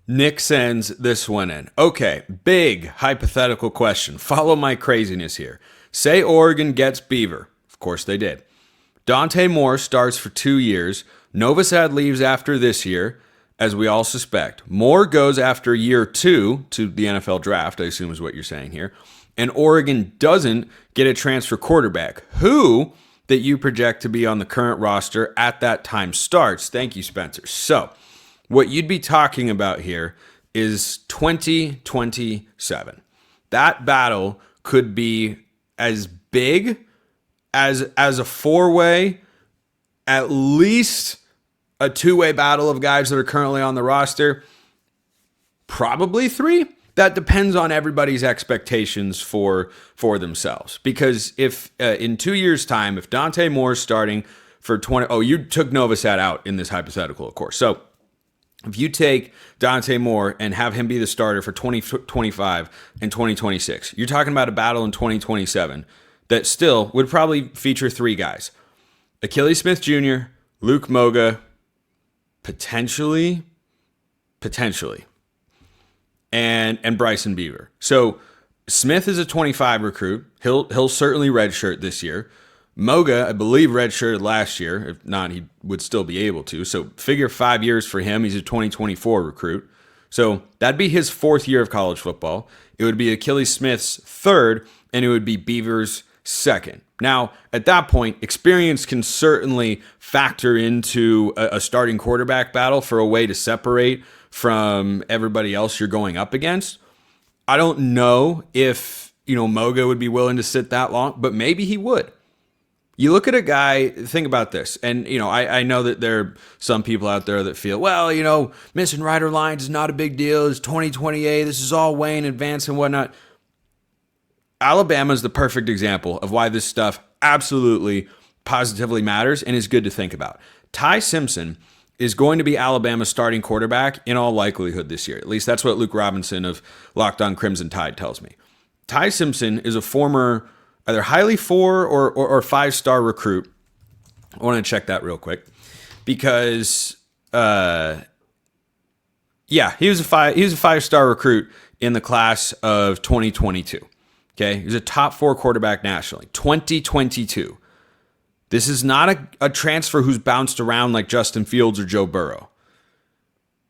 Nick sends this one in. Okay, big hypothetical question. Follow my craziness here. Say Oregon gets Beaver. Of course they did. Dante Moore starts for 2 years. Novosad leaves after this year, as we all suspect. Moore goes after year 2 to the NFL draft, I assume is what you're saying here. And Oregon doesn't get a transfer quarterback. Who that you project to be on the current roster at that time starts? Thank you, Spencer. So, what you'd be talking about here is 2027. That battle could be as big as a four-way, at least a two-way battle of guys that are currently on the roster. Probably three. That depends on everybody's expectations for themselves. Because if in 2 years' time, if Dante Moore is starting for 20, you took Novosad out in this hypothetical, of course. So if you take Dante Moore and have him be the starter for 2025 and 2026, you're talking about a battle in 2027 that still would probably feature three guys. Achilles Smith Jr., Luke Moga, potentially, and Bryson Beaver. So Smith is a 25 recruit. He'll certainly redshirt this year. Moga, I believe, redshirted last year. If not, he would still be able to. So figure 5 years for him. He's a 2024 recruit. So that'd be his fourth year of college football. It would be Achilles Smith's third, and it would be Beaver's second. Now, at that point, experience can certainly factor into a starting quarterback battle for a way to separate from everybody else you're going up against. I don't know if, Moga would be willing to sit that long, but maybe he would. You look at a guy, think about this, and, I know that there are some people out there that feel, missing rider lines is not a big deal. It's 2028. This is all way in advance and whatnot. Alabama is the perfect example of why this stuff absolutely, positively matters and is good to think about. Ty Simpson is going to be Alabama's starting quarterback in all likelihood this year. At least that's what Luke Robinson of Locked On Crimson Tide tells me. Ty Simpson is a former either highly 4 or 5-star recruit. I want to check that real quick because, he was a 5-star recruit in the class of 2022. Okay, he was a top 4 quarterback nationally, 2022. This is not a transfer who's bounced around like Justin Fields or Joe Burrow.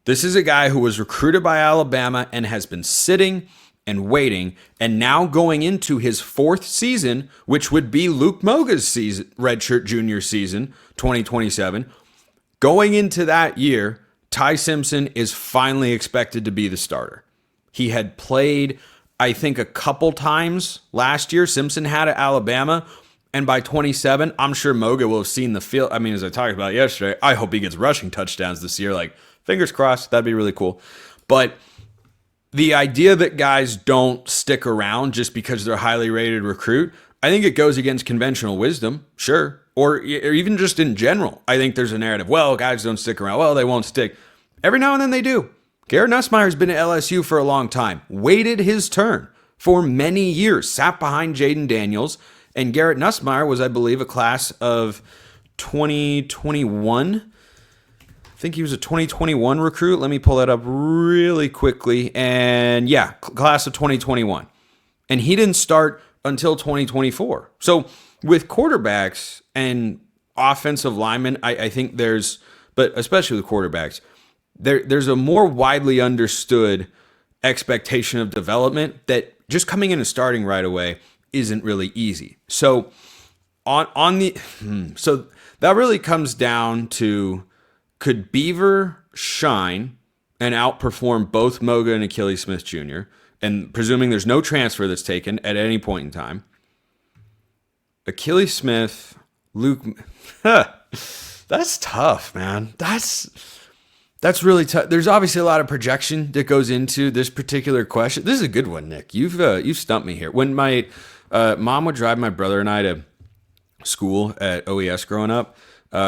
This is a guy who was recruited by Alabama and has been sitting and waiting, and now going into his 4th season, which would be Luke Moga's season, redshirt junior season, 2027. Going into that year, Ty Simpson is finally expected to be the starter. He had played, I think, a couple times last year. Simpson had at Alabama, and by 27, I'm sure Moga will have seen the field. I mean, as I talked about yesterday, I hope he gets rushing touchdowns this year. Like, fingers crossed, that'd be really cool. But the idea that guys don't stick around just because they're a highly rated recruit, I think it goes against conventional wisdom, sure. Or even just in general. I think there's a narrative, guys don't stick around. Well, they won't stick. Every now and then they do. Garrett Nussmeier's been at LSU for a long time, waited his turn for many years, sat behind Jaden Daniels, and Garrett Nussmeier was, I believe, a class of 2021. I think he was a 2021 recruit. Let me pull that up really quickly. And class of 2021. And he didn't start until 2024. So with quarterbacks and offensive linemen, I think but especially with quarterbacks, there's a more widely understood expectation of development that just coming in and starting right away isn't really easy. So so that really comes down to, could Beaver shine and outperform both Moga and Achilles Smith Jr., and presuming there's no transfer that's taken at any point in time? Achilles Smith, Luke, that's tough, man. That's really tough. There's obviously a lot of projection that goes into this particular question. This is a good one, Nick. You've stumped me here. When my mom would drive my brother and I to school at OES growing up,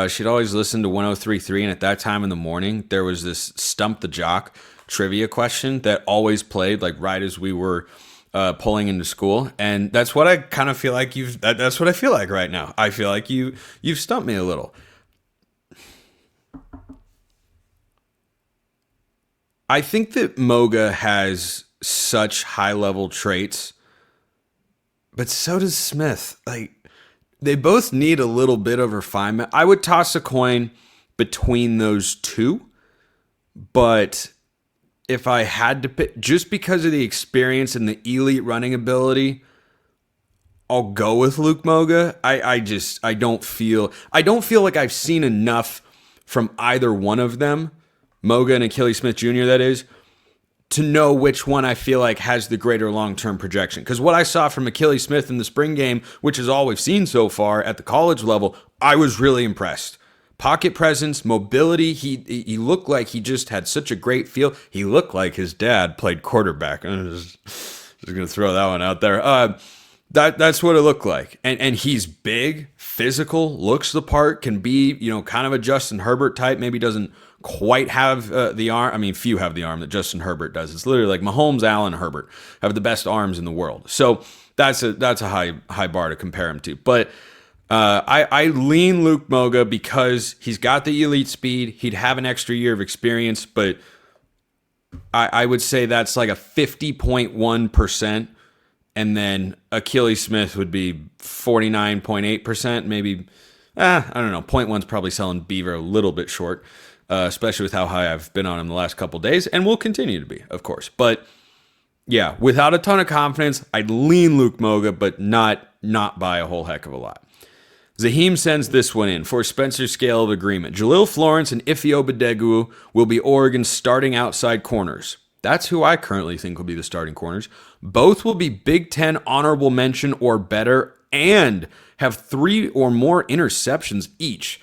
she'd always listen to 103.3, and at that time in the morning, there was this Stump the Jock trivia question that always played like right as we were pulling into school, and that's what I kind of feel like that's what I feel like right now. I feel like you've stumped me a little. I think that Moga has such high level traits, but so does Smith. Like, they both need a little bit of refinement. I would toss a coin between those two, but if I had to pick, just because of the experience and the elite running ability, I'll go with Luke Moga. I don't feel like I've seen enough from either one of them, Moga and Achilles Smith Jr., that is, to know which one I feel like has the greater long-term projection. Because what I saw from Achilles Smith in the spring game, which is all we've seen so far at the college level, I was really impressed. Pocket presence, mobility, he looked like he just had such a great feel. He looked like his dad played quarterback. I'm just going to throw that one out there. That's what it looked like. And he's big, physical, looks the part, can be, kind of a Justin Herbert type, maybe doesn't quite have the arm. I mean, few have the arm that Justin Herbert does. It's literally like Mahomes, Allen, Herbert have the best arms in the world. So that's a high bar to compare him to. But I lean Luke Moga because he's got the elite speed. He'd have an extra year of experience, but I would say that's like a 50.1%. And then Achilles Smith would be 49.8%, maybe, I don't know, 0.1's probably selling Beaver a little bit short, especially with how high I've been on him the last couple days, and will continue to be, of course. But yeah, without a ton of confidence, I'd lean Luke Moga, but not by a whole heck of a lot. Zaheem sends this one in for Spencer's scale of agreement. Jalil Florence and Ife Obadegwu will be Oregon's starting outside corners. That's who I currently think will be the starting corners. Both will be Big Ten honorable mention or better and have 3 or more interceptions each.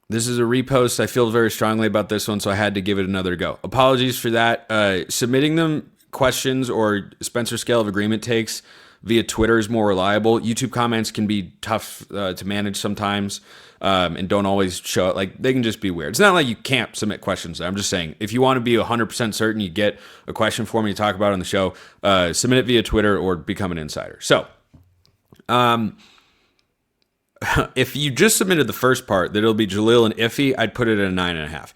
This is a repost. I feel very strongly about this one, so I had to give it another go. Apologies for that. Submitting them questions or Spencer scale of agreement takes via Twitter is more reliable. YouTube comments can be tough to manage sometimes. And don't always show it. Like, they can just be weird. It's not like you can't submit questions. I'm just saying, if you want to be 100% certain you get a question for me to talk about on the show, submit it via Twitter or become an insider. So, if you just submitted the first part, that it'll be Jalil and Iffy, I'd put it at a 9.5.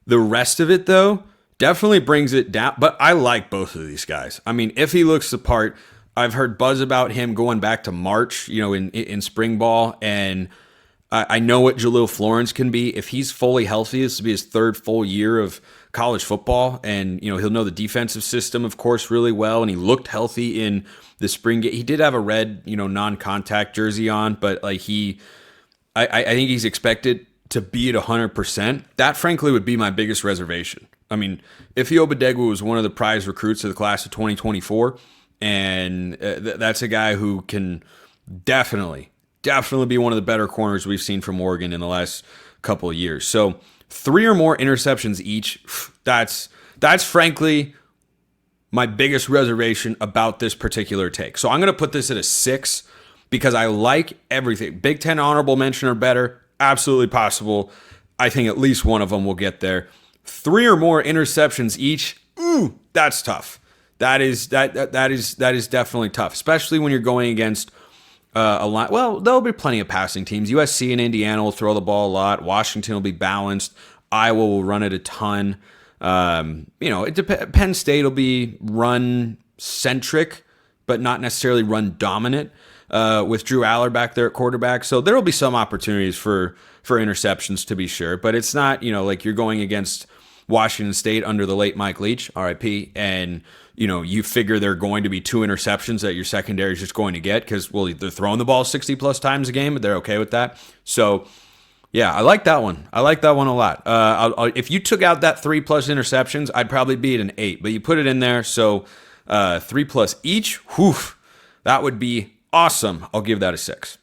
The rest of it, though, definitely brings it down. But I like both of these guys. I mean, Iffy looks the part. I've heard buzz about him going back to March, in spring ball, and I know what Jalil Florence can be. If he's fully healthy, this will be his 3rd full year of college football. And, he'll know the defensive system, of course, really well. And he looked healthy in the spring game. He did have a red, non-contact jersey on, but I think he's expected to be at 100%. That, frankly, would be my biggest reservation. I mean, Ife Obadegwu was one of the prize recruits of the class of 2024. And that's a guy who can definitely be one of the better corners we've seen from Oregon in the last couple of years. So 3 or more interceptions each, that's frankly my biggest reservation about this particular take. So I'm going to put this at a 6 because I like everything. Big Ten honorable mention or better, absolutely possible. I think at least one of them will get there. 3 or more interceptions each, that's tough. That is definitely tough, especially when you're going against a lot. Well, there'll be plenty of passing teams. USC and Indiana will throw the ball a lot. Washington will be balanced. Iowa will run it a ton. Penn State will be run centric, but not necessarily run dominant. With Drew Aller back there at quarterback, so there will be some opportunities for interceptions to be sure. But it's not like you're going against Washington State under the late Mike Leach, RIP, and you figure there are going to be 2 interceptions that your secondary is just going to get because, well, they're throwing the ball 60 plus times a game, but they're okay with that. So, yeah, I like that one. I like that one a lot. If you took out that 3+ interceptions, I'd probably be at an 8, but you put it in there, so 3+ each, that would be awesome. I'll give that a 6.